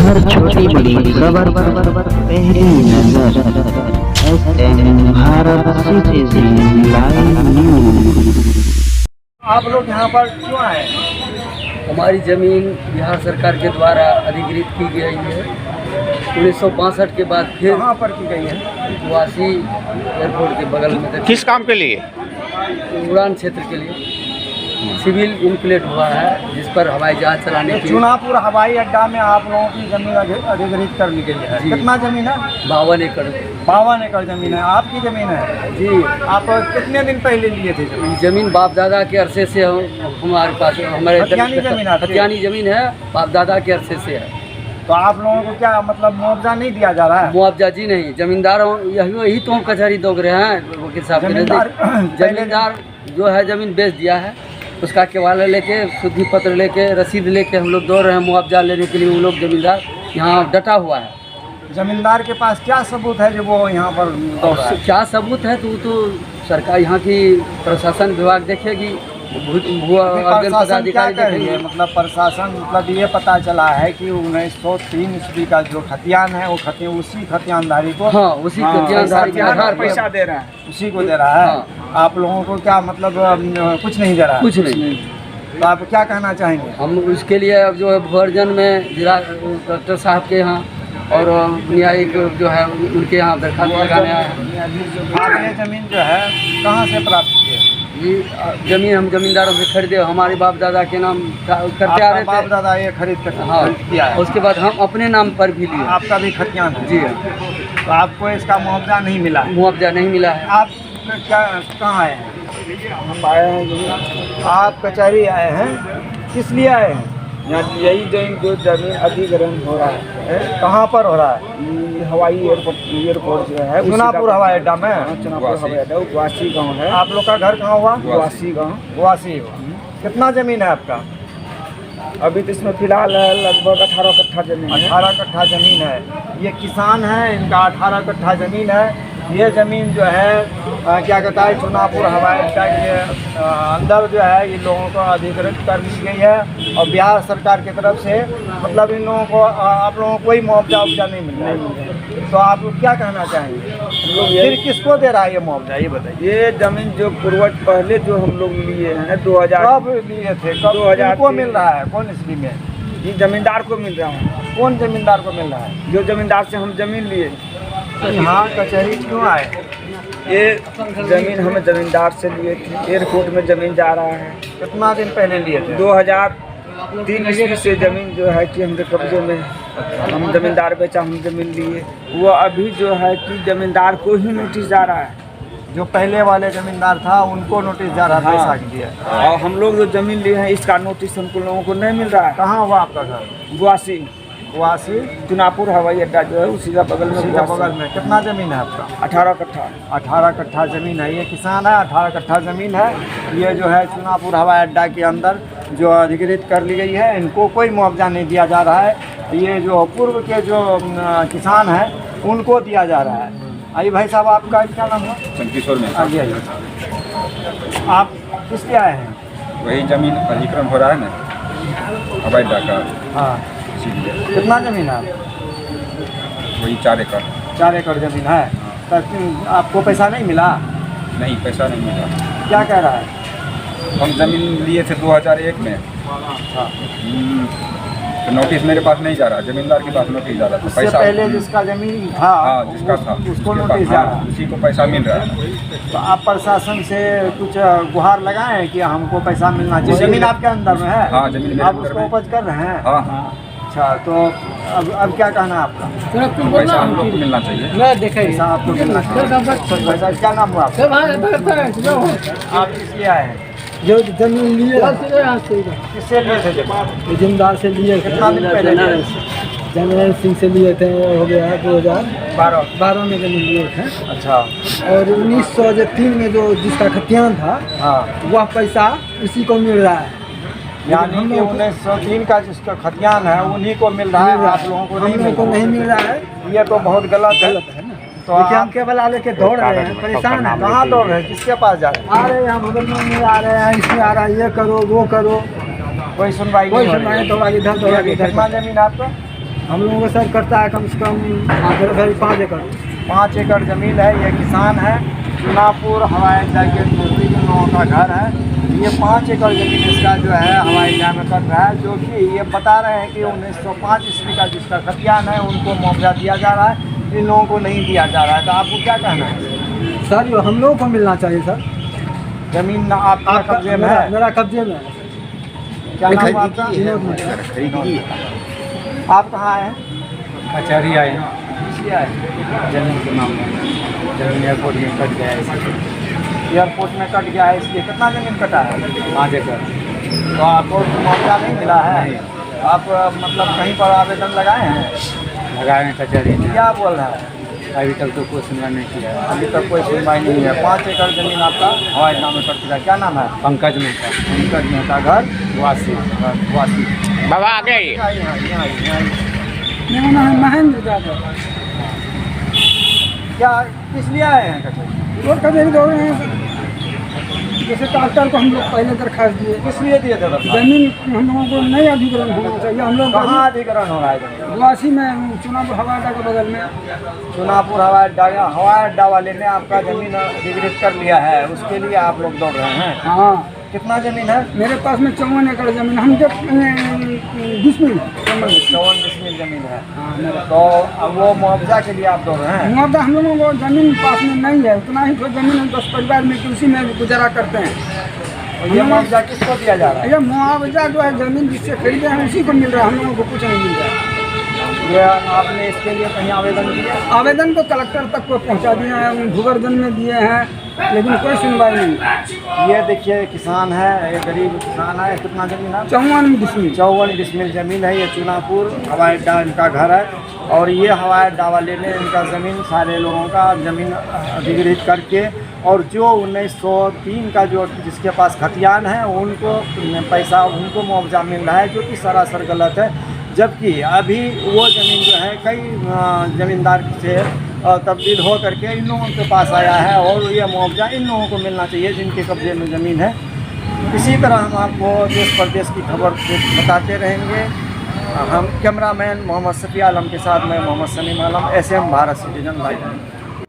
हर छोटी बड़ी खबर पर पहली नजर SM Bharat citizen live news. आप लोग यहाँ पर क्यों आए? हमारी ज़मीन बिहार सरकार के द्वारा अधिकृत की गई है 1962 के बाद। फिर कहाँ पर की गई है? वासी एयरपोर्ट के बगल में किस काम के लिए? उड़ान क्षेत्र के लिए सिविल इनक्लेट हुआ है, जिस पर हवाई जहाज चलाने की। चुनापुर हवाई अड्डा में आप लोगों की जमीन अधिग्रहित कर ली गई है। जी। कितना जमीन है? 52 एकड़। 52 एकड़ जमीन है। आपकी जमीन है जी। आप कितने दिन पहले लिए थे? जमीन बाप दादा के अरसे से हमारे पास, हमारे खतियानी जमीन आपकी? खतियानी जमीन है, बाप दादा के अरसे से है। तो आप लोगों को क्या मतलब मुआवजा नहीं दिया जा रहा है? मुआवजा जी नहीं, जमींदार यही तो हम कचहरी दौग रहे हैं वकील साहब के नज़दीक। जमींदार जो है जमीन बेच दिया है, उसका केवाला लेके, शुद्धि पत्र लेके, रसीद लेके हम लोग दौड़ रहे हैं मुआवजा लेने के लिए। वो लोग जमींदार यहाँ डटा हुआ है। जमींदार के पास क्या सबूत है जो वो यहाँ पर दौड़ रहा है? क्या सबूत है तो सरकार यहाँ की प्रशासन विभाग देखेगी, प्रशासन क्या कर रही है? मतलब प्रशासन मतलब ये पता चला है कि 1903 ईस्वी का जो खतियान है वो खतियान उसी खतियानदारी को, हाँ उसी खतियानदारी के आधार पर पैसा दे रहा है, उसी को दे रहा है। हाँ। आप लोगों को क्या मतलब कुछ नहीं दे रहा है? कुछ नहीं। तो आप क्या कहना चाहेंगे? हम उसके लिए अब जो है भुवर्जन में जिला कलेक्टर साहब के यहाँ और न्यायिक जो है उनके यहाँ दरखास्त लगाने आए हैं। आप ये जमीन जो है कहाँ से प्राप्त की है? ये जमीन हम जमींदारों से खरीदे, हमारे बाप दादा के नाम करते आ रहे थे। बाप दादा ये खरीद कर हाँ, किया है। उसके बाद हम अपने नाम पर भी लिए। आपका भी खतियान है? जी। तो आपको इसका मुआवजा नहीं मिला है? मुआवजा नहीं मिला है। आप क्या कहाँ आए हैं? हम आए हैं, आप कचहरी आए हैं, किस लिए आए हैं? यहाँ यही जो जमीन अधिग्रहण हो रहा है, कहाँ पर हो रहा है? ये हवाई एयरपोर्ट जो है चुनापुर हवाई अड्डा में। चुनापुर हवाई अड्डा वासी गाँव है। आप लोग का घर कहाँ हुआ? वासी गाँव। वासी हुआ। कितना जमीन है आपका? अभी तो इसमें फिलहाल है लगभग 18 कट्ठा जमीन है। 18 कट्ठा जमीन है। ये किसान है, इनका 18 कट्ठा जमीन है। ये ज़मीन जो है क्या कहता है चुनापुर हवाई अड्डा के अंदर जो है इन लोगों को अधिकृत कर ली गई है और बिहार सरकार की तरफ से मतलब इन लोगों को आप लोगों को कोई मुआवजा नहीं मिल रहा है। तो आप क्या कहना चाहेंगे? हम लोग फिर किसको दे रहा है ये मुआवजा, ये बताइए? ये जमीन जो पूर्वज पहले जो हम लोग लिए हैं 2000 कब लिए थे? कब 2000 को मिल रहा है? कौन ईस्वी में? ये जमींदार को मिल रहा है। कौन जमींदार को मिल रहा है? जो जमींदार से हम जमीन लिए। तो यहाँ कचहरी क्यों आए? ये जमीन हमें जमींदार से लिए थे। एयरपोर्ट में जमीन जा रहा है। कितना दिन पहले लिए थे? 2003 ईस्वी से जमीन जो है कि हमारे कब्जे में है। हम जमींदार बेचा, हम जमीन लिए। वो अभी जो है कि जमींदार को ही नोटिस जा रहा है। जो पहले वाले जमींदार था उनको नोटिस जा रहा है पैसा के लिए। और हम लोग जो जमीन लिए हैं इसका नोटिस हमको लोगों को नहीं मिल रहा है। कहाँ हुआ आपका घर? वासी वासी चुनापुर हवाई अड्डा जो है उसी का बगल में। सीधा बगल में। कितना जमीन है आपका? 18 कट्ठा। 18 कट्ठा जमीन है। ये किसान है, 18 कट्ठा जमीन है। ये जो है चुनापुर हवाई अड्डा के अंदर जो अधिकृत कर ली गई है, इनको कोई मुआवजा नहीं दिया जा रहा है। ये जो पूर्व के जो किसान हैं उनको दिया जा रहा है। आइए भाई साहब, आपका क्या नाम है? चंदकिशोर में। आइए आइए। आप किस लिए आए हैं? वही जमीन अधिग्रहण हो रहा है ना हवाई अड्डा का, हाँ। इसीलिए। कितना जमीन है? वही 4 एकड़। 4 एकड़ जमीन है। तो आपको पैसा नहीं मिला? नहीं, पैसा नहीं मिला। क्या कह रहा है? हम जमीन लिए थे 2001 में। हाँ। तो नोटिस मेरे पास नहीं जा रहा, जमींदार के पास नोटिस जा रहा था। उससे पैसा पहले जिसका जमीन था, हाँ जिसका था उसको उसके नोटिस पास, जा हाँ, रहा है। उसी को पैसा मिल रहा है। तो आप प्रशासन से कुछ गुहार लगाए कि हमको पैसा मिलना चाहिए? जमीन आपके अंदर में है? हाँ, जमीन मेरे आप अंदर उसको में। उपज कर रहे हैं? हाँ हाँ, अच्छा, तो अब क्या कहना है आपका? पैसा हम लोग को मिलना चाहिए। पैसा आपको मिलना चाहिए। पैसा क्या नाम हुआ आपका? आप किसलिए आए हैं? जो जमीन लिए किससे लिए थे जमीन? जमींदार से लिए। कितना दिन पहले लिए? जनरल सिंह से लिए थे। हो गया 2012 में जमीन लिए थे। अच्छा। और 1903 में जो जिसका खतियान था, हाँ, वह पैसा उसी को मिल रहा है। यानी कि 1903 का जिसका खतियान है उन्हीं को मिल रहा है, आप लोगों को नहीं मिल रहा है। ये तो बहुत गलत है ना। तो हम केवल लेके दौड़ रहे हैं, परेशान है। कहाँ दौड़ रहे हैं? किसके पास जा रहे हैं? आ रहे हैं, हम बगल में आ रहे हैं, इसमें आ रहा है, ये करो वो करो, कोई सुनवाई कोई नहीं हो सुनवाई रही है। दौड़ा इधर दौड़ा इधर। कितना जमीन है आपका? हम लोगों का सर करता है कम से कम 5 एकड़। 5 एकड़ ज़मीन है। ये किसान है, चुनापुर हवाई अड्डा के नज़दीक इन लोगों का घर है। ये 5 एकड़ ज़मीन इसका जो है हवाई अड्डा में कट रहा है, जो कि ये बता रहे हैं कि 1905 ईस्वी का जिसका खतियान है उनको मुआवजा दिया जा रहा है, इन लोगों को नहीं दिया जा रहा है। तो आपको क्या कहना है सर? जो हम लोगों को मिलना चाहिए सर। ज़मीन आपका कब्जे में है? मेरा कब्जे में है। क्या नाम आपका? आप कहाँ आए हैं? कचहरी आए हैं, इसलिए आए हैं? जमीन के मामले में। जमीन एयरपोर्ट में कट गया है इसलिए। एयरपोर्ट में कट गया है इसलिए। कितना ज़मीन कटा है? 5 एकड़। तो आपको मुआवजा नहीं मिला है? आप मतलब कहीं पर आवेदन लगाए हैं? लगाए हैं कचहरी में। क्या बोल रहे हैं? अभी तक तो कोई सुनवाई नहीं किया है। अभी तक कोई सुनवाई नहीं है। 5 एकड़ ज़मीन आपका हवाई अड्डा में कट गया। क्या नाम है? पंकज मेहता, पंकज मेहता, घर वासी। वासी। बाबा आगे आइए। मेरा नाम है महेंद्र यादव। क्या किस लिए आए हैं कचहरी? रोड कचहरी दौड़ रहे हैं। जैसे कलेक्टर को हम लोग पहले दरखास्त दिए। किस लिए दिए थे? जमीन हम लोगों को नहीं अधिग्रहण होना चाहिए। हम लोग कहाँ अधिग्रहण हो रहा है? वासी में, चुनापुर हवाई अड्डा के बगल में। चुनापुर हवाई अड्डा वाले ने आपका ज़मीन अधिग्रहित कर लिया है, उसके लिए आप लोग दौड़ रहे हैं? हाँ। कितना ज़मीन है? मेरे पास में 54 एकड़ ज़मीन। हम जब 20 डिसमिल ज़मीन है। तो अब वो मुआवजा के लिए आप दौड़ रहे हैं? मुआवजा हम लोगों को ज़मीन पास में नहीं है, उतना ही तो ज़मीन हम 10 परिवार में उसी में गुजारा करते हैं। और ये मुआवजा किसको दिया जा रहा है? ये मुआवजा जो है ज़मीन जिससे खरीदे हैं उसी को मिल रहा है, हम लोगों को कुछ नहीं मिल रहा है। ये आपने इसके लिए कहीं आवेदन किया? आवेदन तो कलेक्टर तक को पहुंचा दिए हैं, भूवर्धन में दिए हैं, लेकिन कोई सुनवाई नहीं। ये देखिए किसान है, ये गरीब किसान है। कितना ज़मीन है? 54 डिसमिल ज़मीन है। ये चुनापुर हवाई अड्डा इनका घर है, और ये हवाई अड्डा वाले ने इनका ज़मीन, सारे लोगों का ज़मीन अधिग्रहित करके, और जो 1903 का जो जिसके पास खतियान है उनको पैसा, उनको मुआवजा मिल रहा है, जो कि सरासर गलत है। जबकि अभी वो ज़मीन जो है कई ज़मींदार से तब्दील हो करके इन लोगों के पास आया है, और ये मुआवजा इन लोगों को मिलना चाहिए जिनके कब्जे में ज़मीन है। इसी तरह हम आपको देश प्रदेश की खबर बताते रहेंगे। हम कैमरामैन मोहम्मद शफी आलम के साथ मैं मोहम्मद सलीम आलम, SM भारत सिटीजन लाइव।